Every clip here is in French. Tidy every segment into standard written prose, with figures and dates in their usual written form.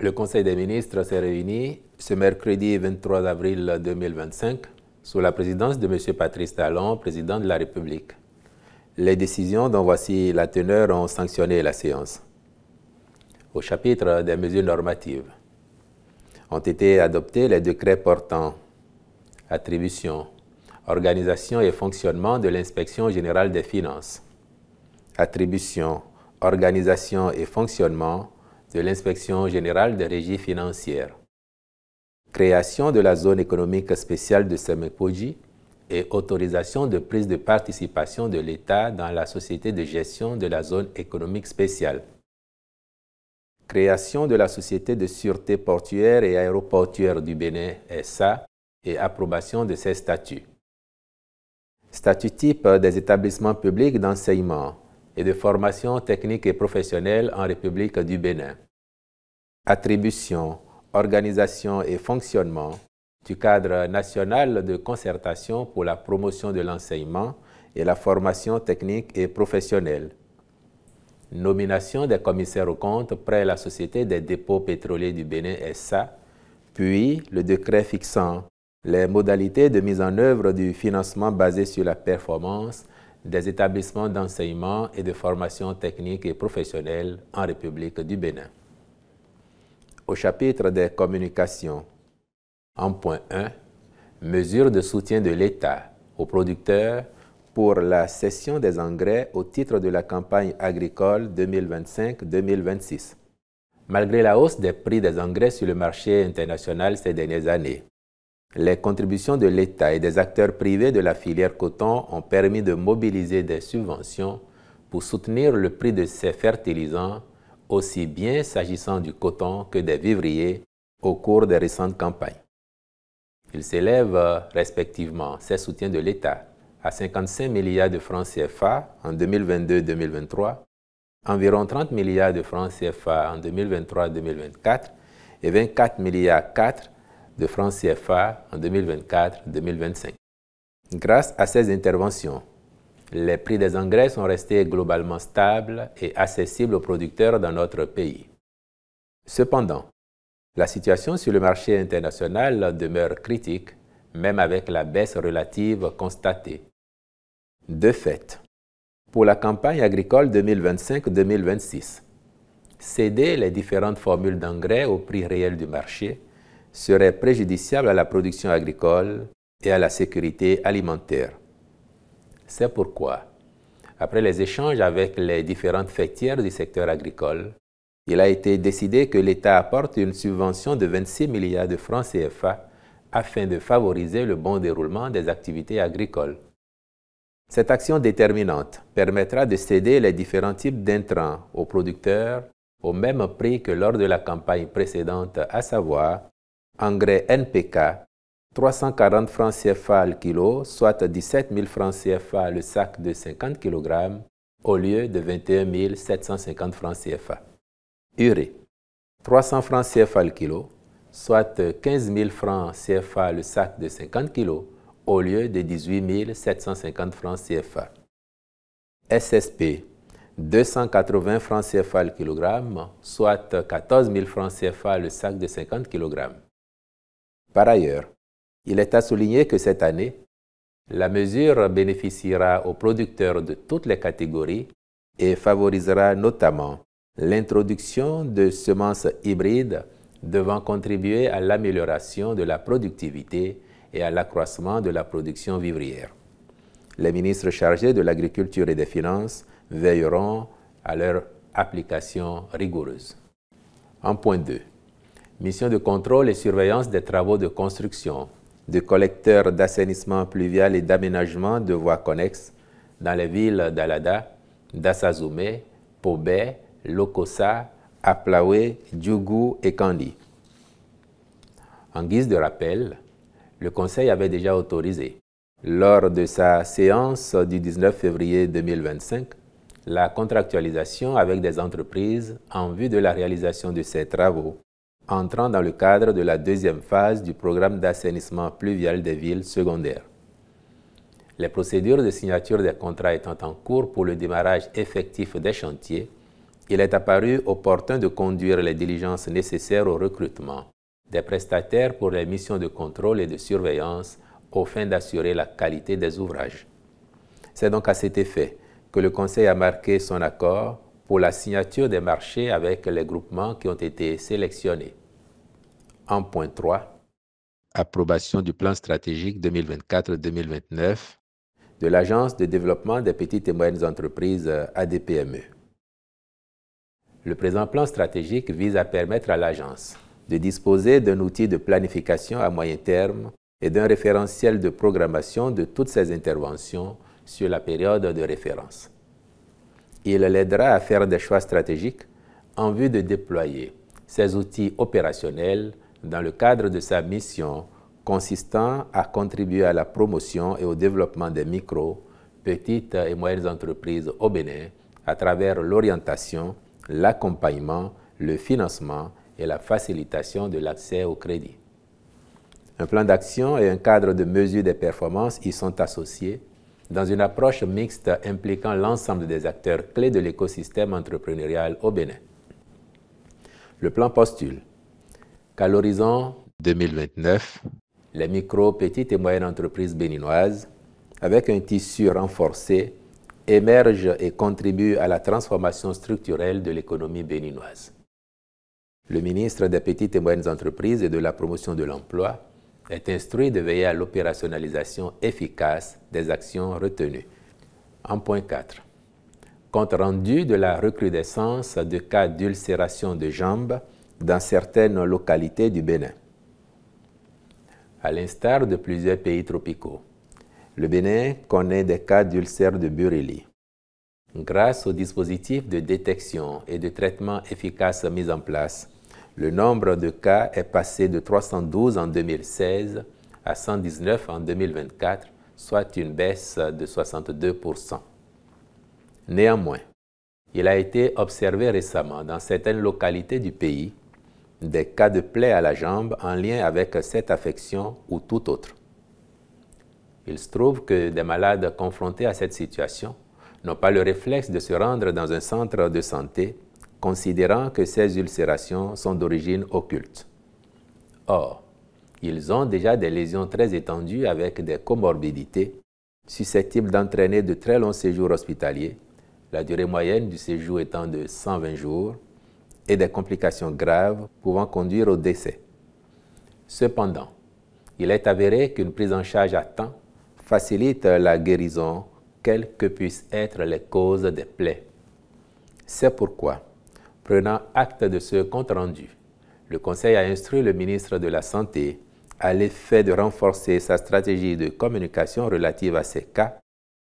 Le Conseil des ministres s'est réuni ce mercredi 23 avril 2025 sous la présidence de M. Patrice Talon, président de la République. Les décisions dont voici la teneur ont sanctionné la séance. Au chapitre des mesures normatives, ont été adoptés les décrets portant attribution, organisation et fonctionnement de l'Inspection générale des finances, attribution, organisation et fonctionnement de l'Inspection générale des régies financières, création de la zone économique spéciale de Semepoji et autorisation de prise de participation de l'État dans la société de gestion de la zone économique spéciale, création de la Société de sûreté portuaire et aéroportuaire du Bénin, SA, et approbation de ses statuts. Statut type des établissements publics d'enseignement et de formation technique et professionnelle en République du Bénin. Attribution, organisation et fonctionnement du cadre national de concertation pour la promotion de l'enseignement et la formation technique et professionnelle. Nomination des commissaires aux comptes près la Société des dépôts pétroliers du Bénin SA, puis le décret fixant les modalités de mise en œuvre du financement basé sur la performance des établissements d'enseignement et de formation technique et professionnelle en République du Bénin. Au chapitre des communications, en point 1, mesures de soutien de l'État aux producteurs pour la cession des engrais au titre de la campagne agricole 2025-2026. Malgré la hausse des prix des engrais sur le marché international ces dernières années, les contributions de l'État et des acteurs privés de la filière coton ont permis de mobiliser des subventions pour soutenir le prix de ces fertilisants, aussi bien s'agissant du coton que des vivriers, au cours des récentes campagnes. Ils s'élèvent respectivement, ces soutiens de l'État, à 55 milliards de francs CFA en 2022-2023, environ 30 milliards de francs CFA en 2023-2024 et 24 milliards 4 de francs CFA en 2024-2025. Grâce à ces interventions, les prix des engrais sont restés globalement stables et accessibles aux producteurs dans notre pays. Cependant, la situation sur le marché international demeure critique, même avec la baisse relative constatée. De fait, pour la campagne agricole 2025-2026, céder les différentes formules d'engrais au prix réel du marché serait préjudiciable à la production agricole et à la sécurité alimentaire. C'est pourquoi, après les échanges avec les différentes fêtières du secteur agricole, il a été décidé que l'État apporte une subvention de 26 milliards de francs CFA afin de favoriser le bon déroulement des activités agricoles. Cette action déterminante permettra de céder les différents types d'intrants aux producteurs au même prix que lors de la campagne précédente, à savoir engrais NPK, 340 francs CFA le kilo, soit 17 000 francs CFA le sac de 50 kg, au lieu de 21 750 francs CFA. Urée, 300 francs CFA le kilo, soit 15 000 francs CFA le sac de 50 kg, au lieu de 18 750 francs CFA. SSP, 280 francs CFA le kilogramme, soit 14 000 francs CFA le sac de 50 kg. Par ailleurs, il est à souligner que cette année, la mesure bénéficiera aux producteurs de toutes les catégories et favorisera notamment l'introduction de semences hybrides devant contribuer à l'amélioration de la productivité et à l'accroissement de la production vivrière. Les ministres chargés de l'Agriculture et des Finances veilleront à leur application rigoureuse. En point 2. Mission de contrôle et surveillance des travaux de construction, de collecteurs d'assainissement pluvial et d'aménagement de voies connexes dans les villes d'Alada, d'Assazoumé, Pobé, Lokossa, Aplaoué, Djougou et Kandi. En guise de rappel, le Conseil avait déjà autorisé, lors de sa séance du 19 février 2025, la contractualisation avec des entreprises en vue de la réalisation de ces travaux, entrant dans le cadre de la deuxième phase du programme d'assainissement pluvial des villes secondaires. Les procédures de signature des contrats étant en cours pour le démarrage effectif des chantiers, il est apparu opportun de conduire les diligences nécessaires au recrutement des prestataires pour les missions de contrôle et de surveillance aux fins d'assurer la qualité des ouvrages. C'est donc à cet effet que le Conseil a marqué son accord pour la signature des marchés avec les groupements qui ont été sélectionnés. En point 3, approbation du plan stratégique 2024-2029 de l'Agence de développement des petites et moyennes entreprises ADPME. Le présent plan stratégique vise à permettre à l'agence de disposer d'un outil de planification à moyen terme et d'un référentiel de programmation de toutes ses interventions sur la période de référence. Il l'aidera à faire des choix stratégiques en vue de déployer ces outils opérationnels dans le cadre de sa mission consistant à contribuer à la promotion et au développement des micro, petites et moyennes entreprises au Bénin à travers l'orientation, l'accompagnement, le financement et la facilitation de l'accès au crédit. Un plan d'action et un cadre de mesure des performances y sont associés dans une approche mixte impliquant l'ensemble des acteurs clés de l'écosystème entrepreneurial au Bénin. Le plan postule qu'à l'horizon 2029, les micro, petites et moyennes entreprises béninoises, avec un tissu renforcé, émergent et contribuent à la transformation structurelle de l'économie béninoise. Le ministre des Petites et Moyennes Entreprises et de la Promotion de l'Emploi est instruit de veiller à l'opérationnalisation efficace des actions retenues. En point 4, compte rendu de la recrudescence de cas d'ulcération de jambes dans certaines localités du Bénin. À l'instar de plusieurs pays tropicaux, le Bénin connaît des cas d'ulcères de Bureli. Grâce aux dispositifs de détection et de traitement efficaces mis en place, le nombre de cas est passé de 312 en 2016 à 119 en 2024, soit une baisse de 62%. Néanmoins, il a été observé récemment dans certaines localités du pays des cas de plaies à la jambe en lien avec cette affection ou tout autre. Il se trouve que des malades confrontés à cette situation n'ont pas le réflexe de se rendre dans un centre de santé, considérant que ces ulcérations sont d'origine occulte. Or, ils ont déjà des lésions très étendues avec des comorbidités susceptibles d'entraîner de très longs séjours hospitaliers, la durée moyenne du séjour étant de 120 jours, et des complications graves pouvant conduire au décès. Cependant, il est avéré qu'une prise en charge à temps facilite la guérison, quelles que puissent être les causes des plaies. C'est pourquoi, prenant acte de ce compte-rendu, le Conseil a instruit le ministre de la Santé à l'effet de renforcer sa stratégie de communication relative à ces cas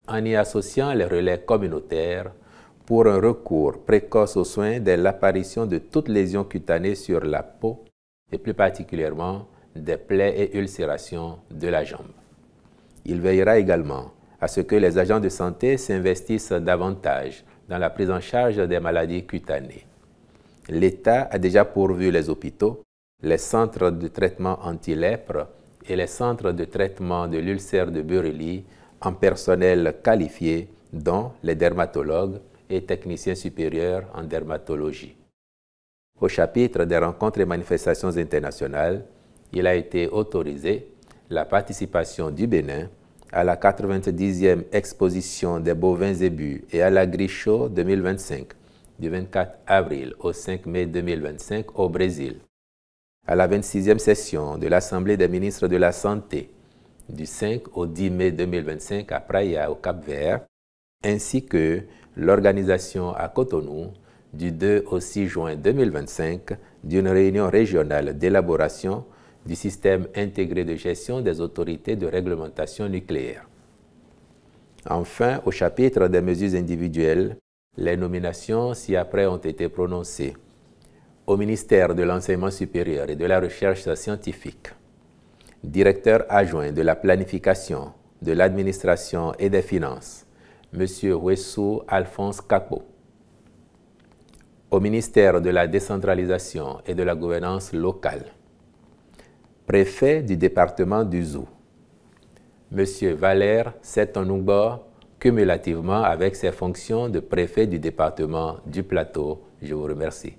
en y associant les relais communautaires pour un recours précoce aux soins dès l'apparition de toute lésion cutanée sur la peau et plus particulièrement des plaies et ulcérations de la jambe. Il veillera également à ce que les agents de santé s'investissent davantage dans la prise en charge des maladies cutanées. L'État a déjà pourvu les hôpitaux, les centres de traitement anti-lèpre et les centres de traitement de l'ulcère de Bureli en personnel qualifié, dont les dermatologues et techniciens supérieurs en dermatologie. Au chapitre des rencontres et manifestations internationales, il a été autorisé la participation du Bénin à la 90e exposition des bovins zébus et à l'Agri-Show 2025, du 24 avril au 5 mai 2025 au Brésil, à la 26e session de l'Assemblée des ministres de la Santé, du 5 au 10 mai 2025 à Praia, au Cap-Vert, ainsi que l'organisation à Cotonou, du 2 au 6 juin 2025, d'une réunion régionale d'élaboration du système intégré de gestion des autorités de réglementation nucléaire. Enfin, au chapitre des mesures individuelles, les nominations ci-après ont été prononcées au ministère de l'Enseignement supérieur et de la Recherche scientifique, directeur adjoint de la planification, de l'administration et des finances, M. Wessou Alphonse Kakpo, au ministère de la décentralisation et de la gouvernance locale, préfet du département du Zou, M. Valère Setonouba, cumulativement avec ses fonctions de préfet du département du Plateau Je vous remercie.